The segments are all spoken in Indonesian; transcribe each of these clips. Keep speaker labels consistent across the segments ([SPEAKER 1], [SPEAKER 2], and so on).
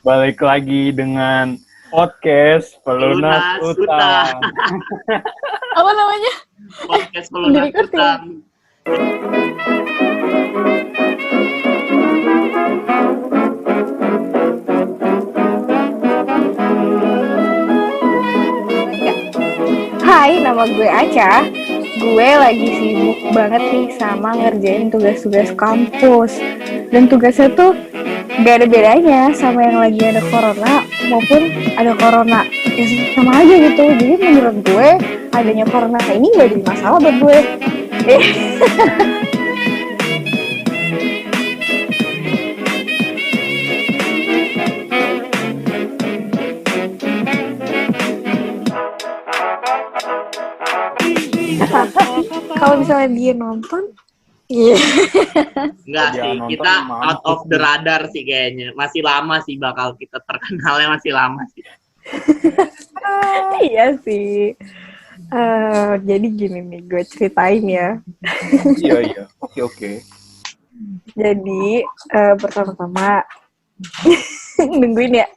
[SPEAKER 1] Balik lagi dengan podcast Pelunas
[SPEAKER 2] Pelunas
[SPEAKER 1] Utang.
[SPEAKER 3] Apa namanya?
[SPEAKER 2] Podcast
[SPEAKER 3] Udah
[SPEAKER 2] Pelunas
[SPEAKER 3] record ya?
[SPEAKER 2] Utang.
[SPEAKER 3] Hai, nama gue Aca. Gue lagi sibuk banget nih sama ngerjain tugas-tugas kampus. Dan tugasnya tuh gak ada bedanya sama yang lagi ada corona maupun ada corona. Ya sama aja gitu. Jadi menurut gue adanya corona ini gak jadi masalah buat gue. Kalau misalnya dia nonton, iya.
[SPEAKER 2] Enggak
[SPEAKER 1] Dia
[SPEAKER 2] sih,
[SPEAKER 1] nonton
[SPEAKER 2] kita
[SPEAKER 1] mampus
[SPEAKER 2] out of the
[SPEAKER 1] nih.
[SPEAKER 2] radar sih kayaknya. Masih lama sih bakal kita terkenalnya, masih lama sih.
[SPEAKER 3] Iya sih. Jadi gini nih, gue ceritain ya.
[SPEAKER 1] Iya. Oke.
[SPEAKER 3] Jadi pertama-tama nungguin ya.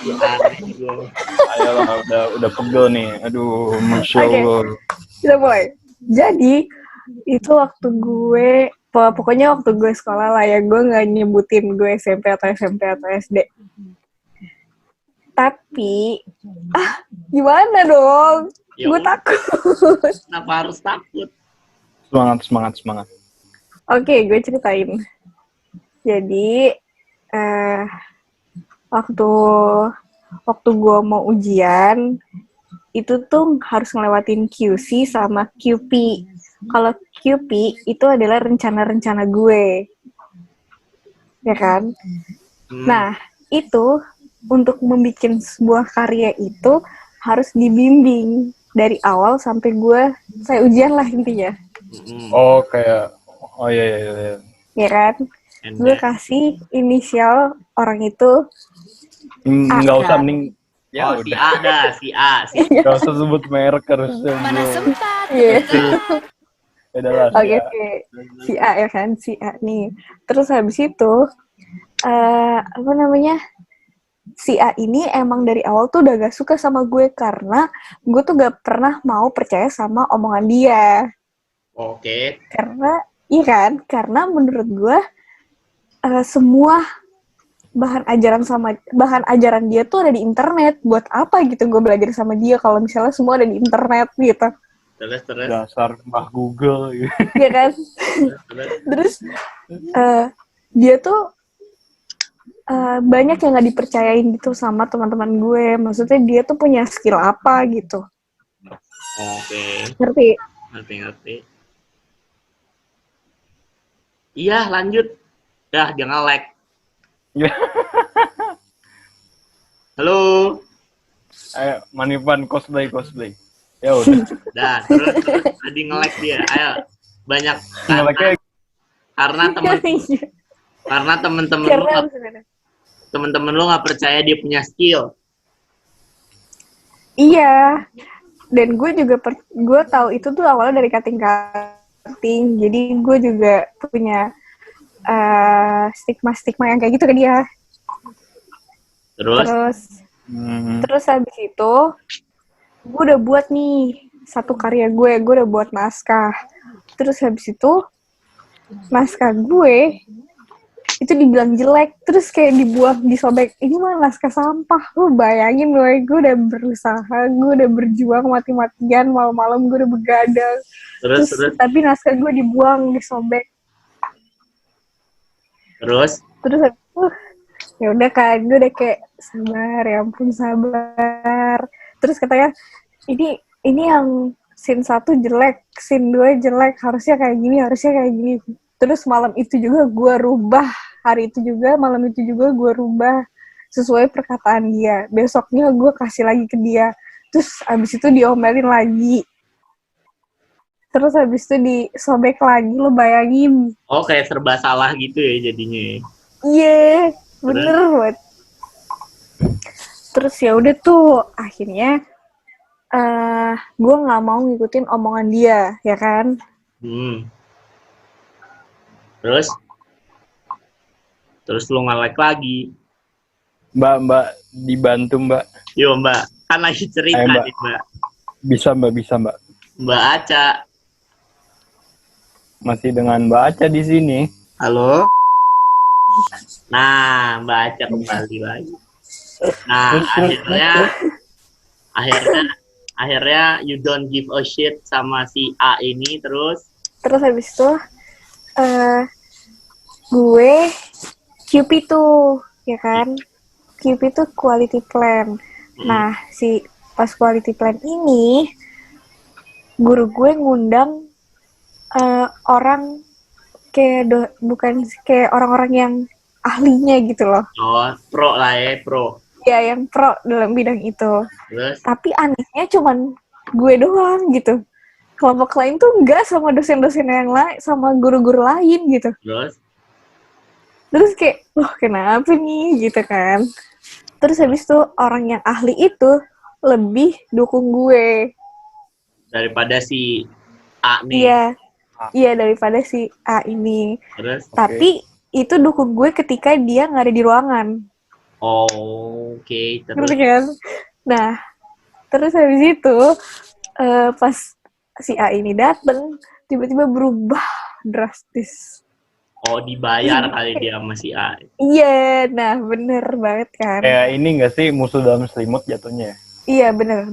[SPEAKER 2] Aneh gue.
[SPEAKER 1] Ayolah, udah pegel nih. Aduh, Masya
[SPEAKER 3] Oke.
[SPEAKER 1] Allah.
[SPEAKER 3] Kita mulai. Jadi itu waktu gue, pokoknya waktu gue sekolah lah ya, gue nggak nyebutin gue SMP atau SD. Tapi, gimana dong?
[SPEAKER 2] Ya
[SPEAKER 3] Gue
[SPEAKER 2] udah,
[SPEAKER 3] takut.
[SPEAKER 2] kenapa harus takut?
[SPEAKER 1] Semangat.
[SPEAKER 3] Oke, gue ceritain. Jadi, waktu gue mau ujian, itu tuh harus ngelewatin QC sama QP. Kalau QP itu adalah rencana-rencana gue. Ya kan? Nah, itu untuk membuat sebuah karya itu harus dibimbing dari awal sampai gue saya ujian lah intinya.
[SPEAKER 1] Oh, iya.
[SPEAKER 3] Ya kan?
[SPEAKER 2] And
[SPEAKER 3] Gue
[SPEAKER 2] then-
[SPEAKER 3] kasih inisial orang itu.
[SPEAKER 1] Nggak usah,
[SPEAKER 3] kan?
[SPEAKER 1] mending ya
[SPEAKER 2] si
[SPEAKER 1] udah.
[SPEAKER 2] A dah, si A.
[SPEAKER 1] Nggak usah sebut merek harusnya.
[SPEAKER 4] Mana sempat.
[SPEAKER 3] Iya.
[SPEAKER 1] Udahlah.
[SPEAKER 3] Oke. Si A ya kan, si A nih. Terus habis itu apa namanya? Si A ini emang dari awal tuh udah gak suka sama gue karena gue tuh gak pernah mau percaya sama omongan dia.
[SPEAKER 2] Oke.
[SPEAKER 3] Karena, iya kan? Karena menurut gue semua bahan ajaran dia tuh ada di internet. Buat apa gitu gue belajar sama dia kalau misalnya semua ada di internet gitu.
[SPEAKER 2] Terus.
[SPEAKER 1] Dasar Mbah Google gitu.
[SPEAKER 3] Iya kan? Terus dia tuh banyak yang nggak dipercayain gitu sama teman-teman gue. Maksudnya dia tuh punya skill apa gitu.
[SPEAKER 2] Oke.
[SPEAKER 3] Ngerti?
[SPEAKER 2] Ngerti. Iya, lanjut. Dah, jangan lag. Halo.
[SPEAKER 1] Ayo, Manifan cosplay. Ya udah.
[SPEAKER 2] Dah, terus tadi nge-lag dia. Ayo. Banyak
[SPEAKER 1] Ngeleknya
[SPEAKER 2] karena temen-temen lu
[SPEAKER 3] Keren sebenarnya.
[SPEAKER 2] temen-temen lu nggak percaya dia punya skill.
[SPEAKER 3] Iya. Dan gue juga gue tahu itu tuh awalnya dari cutting. Jadi gue juga punya stigma yang kayak gitu ke dia. Terus habis itu gue udah buat nih satu karya gue udah buat naskah. Terus habis itu naskah gue itu dibilang jelek, terus kayak dibuang, disobek. Ini mah naskah sampah. Lu bayangin gue udah berusaha, gue udah berjuang mati-matian, malam-malam gue udah begadang. Terus tapi naskah gue dibuang, disobek.
[SPEAKER 2] Terus
[SPEAKER 3] Ya udah kan, gue udah kayak sabar, ya ampun sabar. Terus katanya ini yang scene 1 jelek, scene 2 jelek, harusnya kayak gini. Terus malam itu juga gue rubah, hari itu juga, malam itu juga gue rubah sesuai perkataan dia. Besoknya gue kasih lagi ke dia. Terus abis itu diomelin lagi. Terus habis itu disobek lagi, lo bayangin.
[SPEAKER 2] Oh, kayak serba salah gitu ya jadinya.
[SPEAKER 3] Iya, bener banget. Terus ya udah tuh, akhirnya gue nggak mau ngikutin omongan dia, ya kan?
[SPEAKER 2] Terus Terus lu nge-like lagi.
[SPEAKER 1] Mbak dibantu Mbak.
[SPEAKER 2] Yo Mbak, kan lagi cerita
[SPEAKER 1] Mbak.
[SPEAKER 2] nih Mbak.
[SPEAKER 1] Bisa Mbak.
[SPEAKER 2] Mbak Aca.
[SPEAKER 1] Masih dengan Mbak Aca di sini.
[SPEAKER 2] Halo. Nah, Mbak Aca kembali lagi. Nah, akhirnya you don't give a shit sama si A ini terus
[SPEAKER 3] habis itu gue QP tuh, ya kan? QP tuh quality plan. Nah, si pas quality plan ini guru gue ngundang orang bukan kayak orang-orang yang ahlinya gitu loh.
[SPEAKER 2] Oh, pro lah ya, pro.
[SPEAKER 3] Ya, yang pro dalam bidang itu.
[SPEAKER 2] Terus?
[SPEAKER 3] Tapi anehnya cuman gue doang gitu. Kelompok lain tuh enggak sama dosen-dosen yang lain, sama guru-guru lain gitu. Terus kayak, kenapa nih gitu kan. Terus habis itu orang yang ahli itu lebih dukung gue.
[SPEAKER 2] Daripada si A nih.
[SPEAKER 3] Iya daripada si A ini.
[SPEAKER 2] Terus?
[SPEAKER 3] Tapi itu dukung gue ketika dia nggak ada di ruangan.
[SPEAKER 2] Oke. Terus
[SPEAKER 3] kan? Nah, terus habis itu pas si A ini dateng, tiba-tiba berubah drastis.
[SPEAKER 2] Oh, dibayar kali dia sama si A.
[SPEAKER 3] Iya, nah bener banget kan.
[SPEAKER 1] Kayak ini nggak sih musuh dalam selimut jatuhnya?
[SPEAKER 3] Iya, bener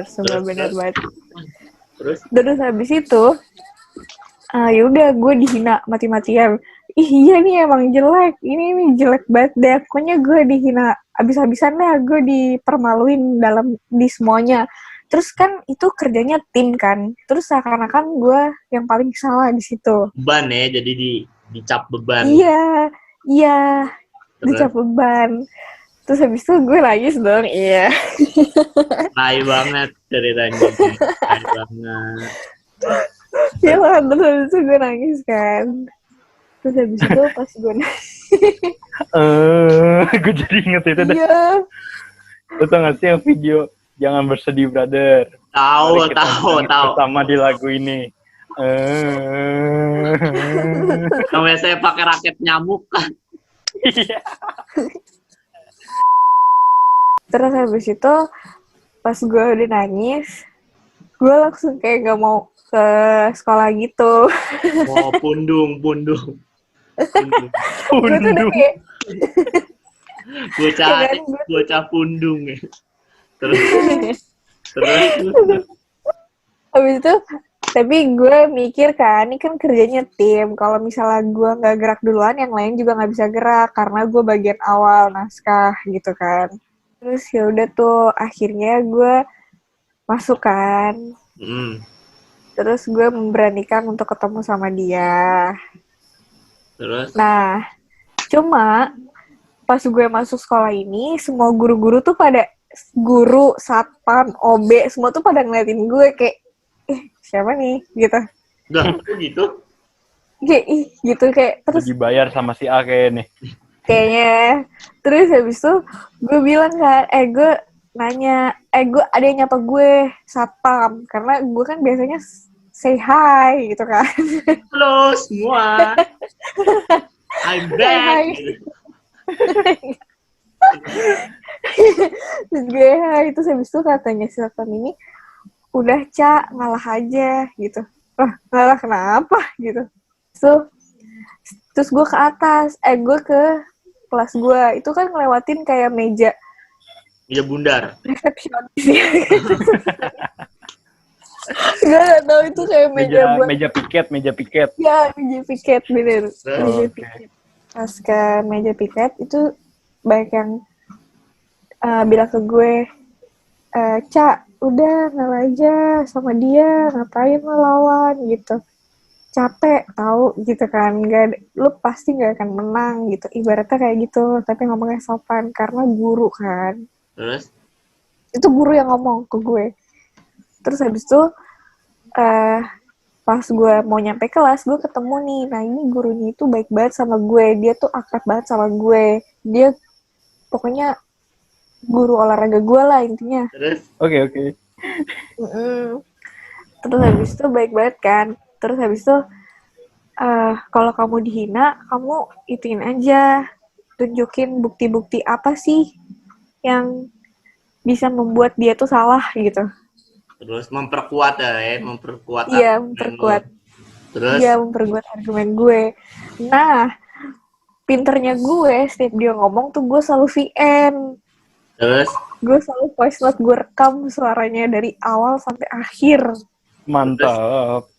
[SPEAKER 3] semua bener banget. Terus habis itu, yaudah gue dihina mati-matian. Iya nih emang jelek, ini jelek banget deh. Pokoknya gue dihina abis-abisan lah, gue dipermaluin di semuanya. Terus kan itu kerjanya tim kan, terus seakan-akan gue yang paling salah di situ.
[SPEAKER 2] Beban ya, jadi dicap beban.
[SPEAKER 3] Iya, dicap beban. Terus habis itu gue nangis dong, iya.
[SPEAKER 2] Tai banget ceritanya. Tai banget.
[SPEAKER 3] Iya lah, terus habis itu gue nangis kan. Terus habis itu pas gue nangis.
[SPEAKER 1] Gue jadi inget itu deh.
[SPEAKER 3] Iya.
[SPEAKER 1] Lo tau gak sih yang video Jangan Bersedih Brother?
[SPEAKER 2] Tahu.
[SPEAKER 1] Sama di lagu ini.
[SPEAKER 2] Namanya saya pakai raket nyamuk kan.
[SPEAKER 3] Terus habis itu pas gue udah nangis, gue langsung kayak gak mau ke sekolah gitu.
[SPEAKER 2] Oh, pundung.
[SPEAKER 3] Gue tuh udah kayak
[SPEAKER 2] bocah pundung ya. Terus
[SPEAKER 3] habis itu, tapi gue mikir kan, ini kan kerjanya tim. Kalau misalnya gue nggak gerak duluan, yang lain juga nggak bisa gerak karena gue bagian awal naskah gitu kan. Terus ya udah tuh, akhirnya gue masuk kan. Terus gue memberanikan untuk ketemu sama dia.
[SPEAKER 2] Terus?
[SPEAKER 3] Nah, cuma pas gue masuk sekolah ini, semua guru-guru tuh pada guru, satpam, OB, semua tuh pada ngeliatin gue kayak, siapa nih? Gitu.
[SPEAKER 2] Gitu?
[SPEAKER 3] Kayak, gitu kayak, terus
[SPEAKER 1] dibayar sama si A kayaknya.
[SPEAKER 3] Kayaknya. Terus habis itu, gue bilang kan, gue nanya, gue ada yang nyapa gue, satpam. Karena gue kan biasanya say hi, gitu kan.
[SPEAKER 2] Halo semua. I'm back.
[SPEAKER 3] Terus gue terus habis itu katanya si satpam ini, udah Ca, ngalah aja gitu. Ngalah kenapa gitu. Terus gue ke atas, gue ke kelas gue, itu kan ngelewatin kayak meja
[SPEAKER 2] bundar,
[SPEAKER 3] resepsionis. Gue gak tau itu kayak
[SPEAKER 1] meja piket.
[SPEAKER 3] Ya, meja piket, bener. Meja piket. Pas ke meja piket, itu banyak yang bilang ke gue, Ca, udah ngalah aja sama dia, ngapain lo lawan gitu. Capek tahu gitu kan, lu pasti nggak akan menang gitu, ibaratnya kayak gitu, tapi ngomongnya sopan karena guru kan.
[SPEAKER 2] Terus?
[SPEAKER 3] Itu guru yang ngomong ke gue. Terus habis itu pas gue mau nyampe kelas, gue ketemu nih, nah ini gurunya itu baik banget sama gue, dia tuh akrab banget sama gue, dia pokoknya guru olahraga gue lah intinya.
[SPEAKER 2] Terus?
[SPEAKER 1] Oke.
[SPEAKER 3] Terus habis itu baik banget kan. Terus habis itu kalau kamu dihina, kamu ituin aja, tunjukin bukti-bukti apa sih yang bisa membuat dia tuh salah gitu.
[SPEAKER 2] Terus memperkuat memperkuat
[SPEAKER 3] Iya,
[SPEAKER 2] argumen
[SPEAKER 3] memperkuat.
[SPEAKER 2] lu. Terus
[SPEAKER 3] Dia memperkuat argumen gue. Nah, pinternya gue, setiap dia ngomong tuh gue selalu VN.
[SPEAKER 2] terus
[SPEAKER 3] Gue selalu voice note, gue rekam suaranya dari awal sampai akhir.
[SPEAKER 1] Mantap.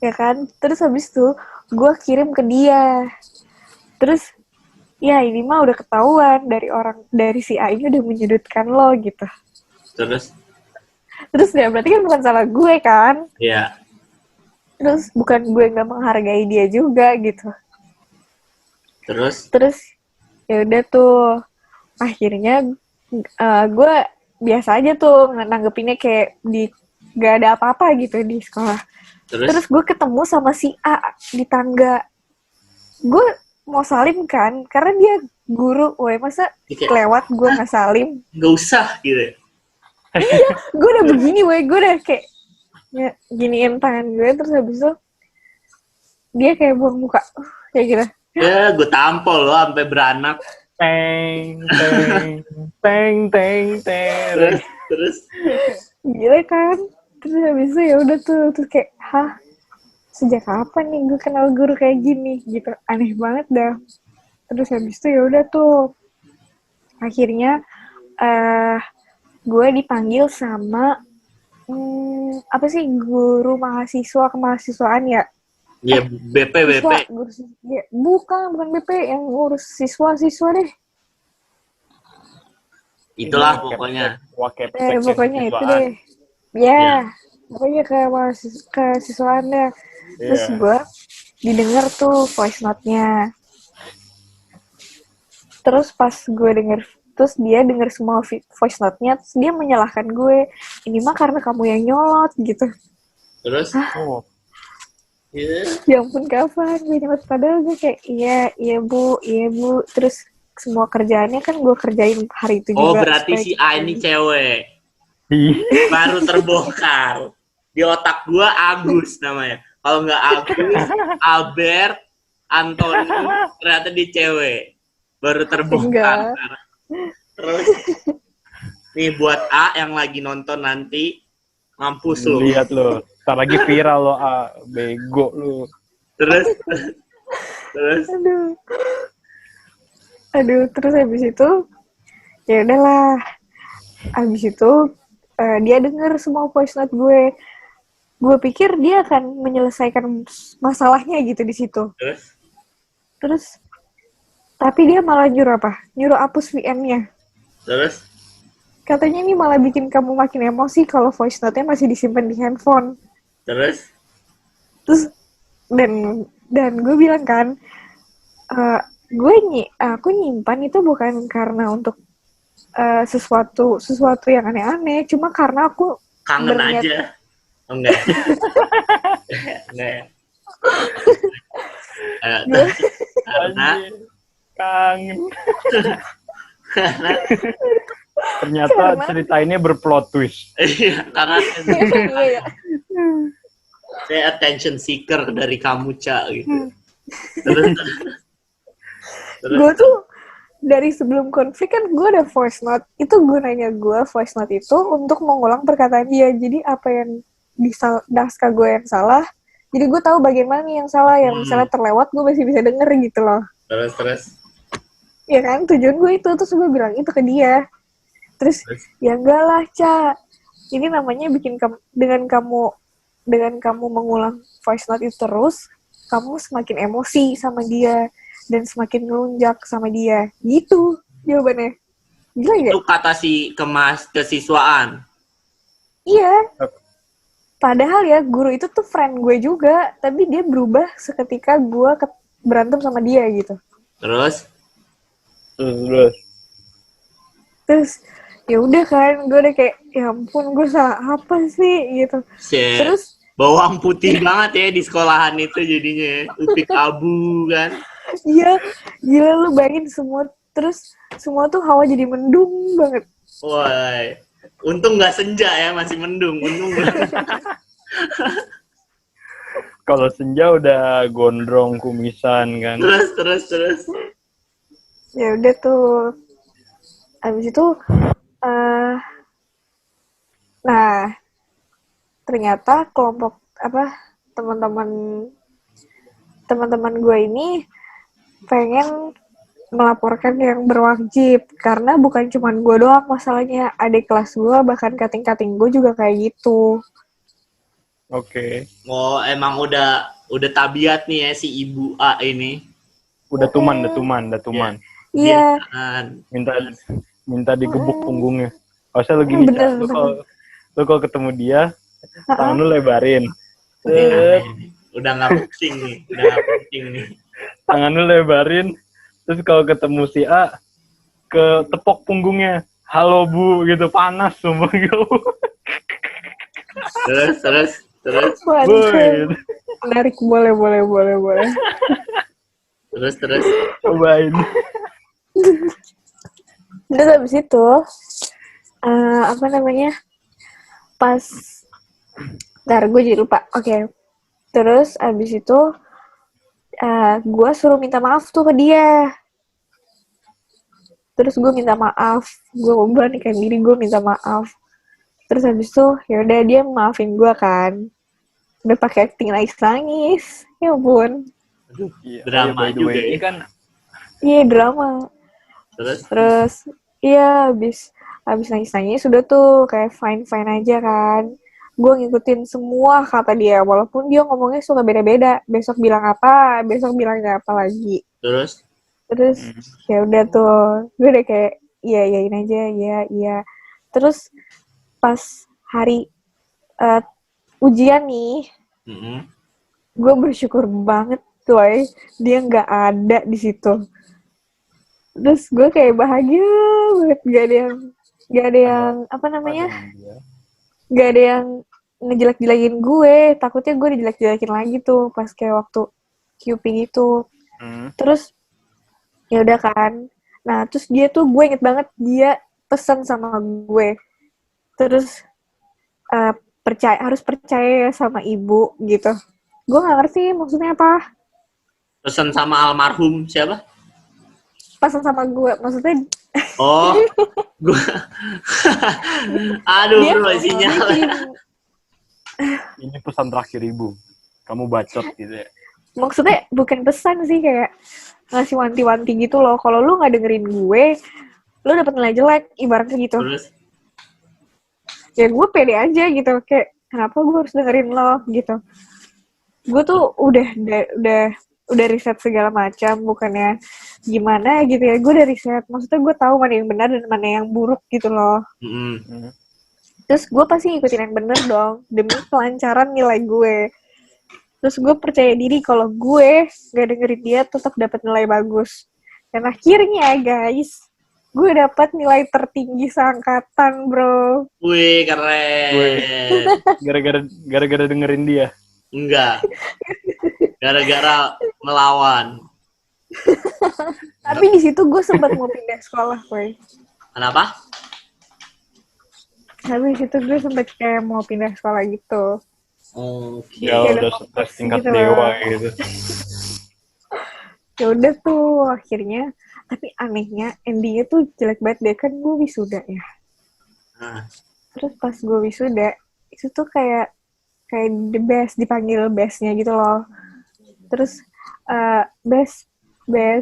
[SPEAKER 3] Ya kan? Terus habis itu gue kirim ke dia. Terus ya ini mah udah ketahuan dari si A ini udah menyudutkan lo gitu. Terus ya berarti kan bukan salah gue kan?
[SPEAKER 2] ya
[SPEAKER 3] Terus bukan gue nggak menghargai dia juga gitu. Terus ya udah tuh akhirnya gue biasa aja tuh nanggepinnya kayak gak ada apa-apa gitu di sekolah. Terus gue ketemu sama si A di tangga. Gue mau salim kan, karena dia guru, masa kelewat gue nggak salim?
[SPEAKER 2] Gak usah gitu.
[SPEAKER 3] Gue udah begini, gue udah kayak giniin tangan gue, terus habis itu dia kayak buang muka, kayak gitu.
[SPEAKER 2] Ya, gue tampol lo sampai beranak.
[SPEAKER 1] Teng, teng, teng, teng, teng.
[SPEAKER 2] Terus
[SPEAKER 3] Gila kan? Terus habis itu ya udah tuh, terus kayak, hah? Sejak kapan nih gue kenal guru kayak gini gitu, aneh banget dah. Terus habis itu ya udah tuh akhirnya gue dipanggil sama apa sih, guru mahasiswa kemahasiswaan ya?
[SPEAKER 2] ya BP.
[SPEAKER 3] Guru, ya, bukan BP, yang ngurus siswa deh.
[SPEAKER 2] Itulah pokoknya.
[SPEAKER 3] Pokoknya itu deh. Ya. Pokoknya ke siswaannya. Terus gue didengar tuh voice note-nya. Terus pas gue denger, terus dia denger semua voice note-nya, terus dia menyalahkan gue. Ini mah karena kamu yang nyolot gitu.
[SPEAKER 2] Terus?
[SPEAKER 3] Ya ampun, kapan gue nyolot? Padahal gue kayak, iya bu. Terus semua kerjaannya kan gue kerjain hari itu juga.
[SPEAKER 2] Oh, berarti si A ini cewek. Baru terbongkar. Di otak gue Agus namanya. Kalau nggak Agus, Albert, Antoni, ternyata di cewek. Baru terbongkar. Terus, nih buat A yang lagi nonton nanti, mampus lo.
[SPEAKER 1] Lihat lo, ntar lagi viral lo, A, bego lo.
[SPEAKER 2] Terus.
[SPEAKER 3] Aduh, terus habis itu ya udahlah. Habis itu dia denger semua voice note gue. Gue pikir dia akan menyelesaikan masalahnya gitu di situ. Terus tapi dia malah nyuruh hapus VM-nya. Terus katanya ini malah bikin kamu makin emosi kalau voice note-nya masih disimpan di handphone. Terus dan gue bilang kan, aku nyimpan itu bukan karena untuk sesuatu yang aneh-aneh, cuma karena aku
[SPEAKER 2] kangen aja. Oh, enggak. Karena
[SPEAKER 1] kangen. Ternyata cerita ini berplot twist.
[SPEAKER 2] Iya, karena saya attention seeker dari kamu, Ca, gitu. Terus.
[SPEAKER 3] Gue tuh dari sebelum konflik kan gue ada voice note. Itu gunanya gue voice note itu untuk mengulang perkataan dia. Jadi apa yang di naskah gue yang salah, jadi gue tahu bagian mana yang salah, yang misalnya terlewat gue masih bisa denger gitu loh. Terus ya kan, tujuan gue itu. Terus gue bilang itu ke dia. Terus ya enggak lah, Ca, ini namanya bikin dengan kamu mengulang voice note itu terus, kamu semakin emosi sama dia dan semakin ngelunjak sama dia. Gitu jawabannya. Gila gak?
[SPEAKER 2] Itu kata si kesiswaan.
[SPEAKER 3] Iya. Padahal ya guru itu tuh friend gue juga, tapi dia berubah seketika gue berantem sama dia gitu. Terus ya udah kan, gue udah kayak ya ampun, gue salah apa sih gitu. Terus
[SPEAKER 2] bawang putih banget ya di sekolahan itu jadinya, upik abu kan.
[SPEAKER 3] Iya, gila lu bayangin semua tuh hawa jadi mendung banget.
[SPEAKER 2] Wah, untung nggak senja ya, masih mendung. Untung.
[SPEAKER 1] Kalau senja udah gondrong kumisan kan.
[SPEAKER 2] Terus.
[SPEAKER 3] Ya udah tuh. Habis itu eh nah, ternyata kelompok teman-teman teman-teman gue ini pengen melaporkan yang berwajib karena bukan cuma gue doang masalahnya, adik kelas gue bahkan kating-kating gue juga kayak gitu.
[SPEAKER 1] Oke.
[SPEAKER 2] Oh, emang udah tabiat nih ya si Ibu A ini.
[SPEAKER 1] Udah tuman.
[SPEAKER 3] Iya.
[SPEAKER 2] Kan.
[SPEAKER 1] Minta digebuk punggungnya. Harusnya lu gini,
[SPEAKER 3] Bener,
[SPEAKER 1] Cak. Lu kalau ketemu dia, tangan lu lebarin.
[SPEAKER 2] Nah, ini. Udah nggak penting nih.
[SPEAKER 1] Tangan lu lebarin. Terus kalau ketemu si A, ke tepok punggungnya. Halo Bu, gitu, panas sumpah gitu.
[SPEAKER 2] Terus.
[SPEAKER 1] Boy,
[SPEAKER 3] Menarik, boleh.
[SPEAKER 2] Terus.
[SPEAKER 1] cobain.
[SPEAKER 3] Terus habis itu pas ntar gue jadi lupa. Oke. Terus habis itu gue suruh minta maaf tuh ke dia. Terus gue minta maaf, gue memberanikan diri gue minta maaf. Terus habis itu ya udah dia maafin gue kan, udah pakai acting nangis, ya ampun.
[SPEAKER 2] Aduh,
[SPEAKER 1] Iya,
[SPEAKER 2] drama
[SPEAKER 1] by the
[SPEAKER 2] juga
[SPEAKER 1] way,
[SPEAKER 2] ya.
[SPEAKER 1] ini kan
[SPEAKER 3] Iya drama. Terus iya habis nangis sudah tuh kayak fine aja kan. Gue ngikutin semua kata dia, walaupun dia ngomongnya suka beda-beda. Besok bilang apa, besok bilangnya apa lagi. Terus ya udah tuh, gue udah kayak iyain aja, iya. Terus pas hari ujian nih, gue bersyukur banget tuh, dia nggak ada di situ. Terus gue kayak bahagia banget, gak ada yang gak ada yang ngejelek-jelekin gue. Takutnya gue dijelek-jelekin lagi tuh pas kayak waktu QP gitu. Terus ya udah kan. Nah terus dia tuh, gue inget banget dia pesan sama gue. Terus harus percaya sama ibu gitu. Gue nggak ngerti maksudnya apa.
[SPEAKER 2] Pesan sama almarhum siapa?
[SPEAKER 3] Pesan sama gue, maksudnya.
[SPEAKER 2] Oh, gue. Aduh,
[SPEAKER 3] Dia
[SPEAKER 2] bro, isinya.
[SPEAKER 1] ini pesan terakhir ibu. Kamu bacot gitu ya.
[SPEAKER 3] Maksudnya bukan pesan sih, kayak ngasih wanti-wanti gitu loh. Kalau lu nggak dengerin gue, lu dapet nilai jelek, ibaratnya gitu.
[SPEAKER 2] Terus?
[SPEAKER 3] Ya gue pede aja gitu, kayak kenapa gue harus dengerin lo gitu. Gue tuh udah riset segala macam, bukannya gimana gitu ya. Gue udah riset, maksudnya gue tahu mana yang benar dan mana yang buruk gitu loh. Terus gue pasti ngikutin yang bener dong, demi kelancaran nilai gue. Terus gue percaya diri kalau gue gak dengerin dia tetap dapat nilai bagus. Dan akhirnya guys, gue dapat nilai tertinggi seangkatan, bro.
[SPEAKER 2] Wih, keren.
[SPEAKER 1] Gara-gara dengerin dia.
[SPEAKER 2] Enggak. Gara-gara melawan.
[SPEAKER 3] Tapi di situ gue sempat mau pindah sekolah, boy.
[SPEAKER 2] Kenapa?
[SPEAKER 3] Tapi di situ gue sempat kayak mau pindah sekolah gitu.
[SPEAKER 2] Oke.
[SPEAKER 1] Ya udah tingkat
[SPEAKER 3] gitu
[SPEAKER 1] dewa gitu.
[SPEAKER 3] Ya udah tuh akhirnya, tapi anehnya endingnya tuh jelek banget deh, kan gue wisuda ya. Terus pas gue wisuda itu tuh kayak the best, dipanggil bestnya gitu loh. Terus best gue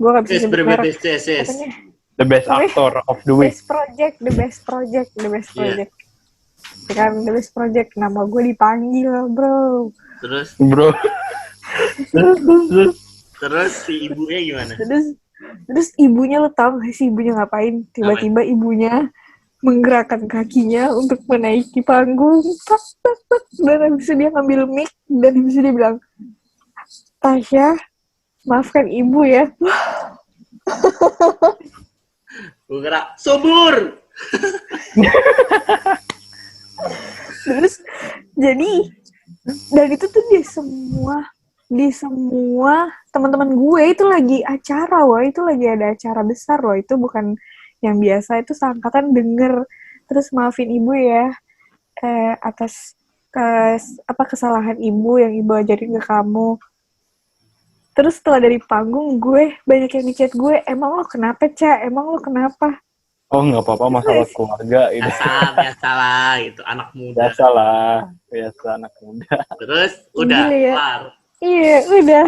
[SPEAKER 3] gak bisa sebut merek.
[SPEAKER 1] The best actor of the week.
[SPEAKER 3] The best project. Yeah. Kan the best project, nama gue dipanggil, bro.
[SPEAKER 2] Terus si ibunya gimana?
[SPEAKER 3] Terus ibunya, lo tau gak sih ibunya ngapain? Tiba-tiba ibunya menggerakkan kakinya untuk menaiki panggung. Dan habis itu dia ngambil mic, dan habis itu dia bilang, Tasya, maafkan ibu ya.
[SPEAKER 2] Gue kira subur.
[SPEAKER 3] Terus jadi, dan itu tuh di semua teman-teman gue itu lagi acara, itu lagi ada acara besar loh, itu bukan yang biasa, itu seangkatan denger. Terus maafin ibu ya atas apa kesalahan ibu yang ibu ajarin ke kamu. Terus setelah dari panggung gue banyak yang ngechat gue, emang lo kenapa Ca? Emang lo kenapa?
[SPEAKER 1] Oh nggak apa-apa, masalah keluarga itu.
[SPEAKER 2] Biasa lah gitu, anak muda.
[SPEAKER 1] Biasa anak muda.
[SPEAKER 2] Terus udah
[SPEAKER 3] Gila ya.
[SPEAKER 2] kelar.
[SPEAKER 3] Iya udah.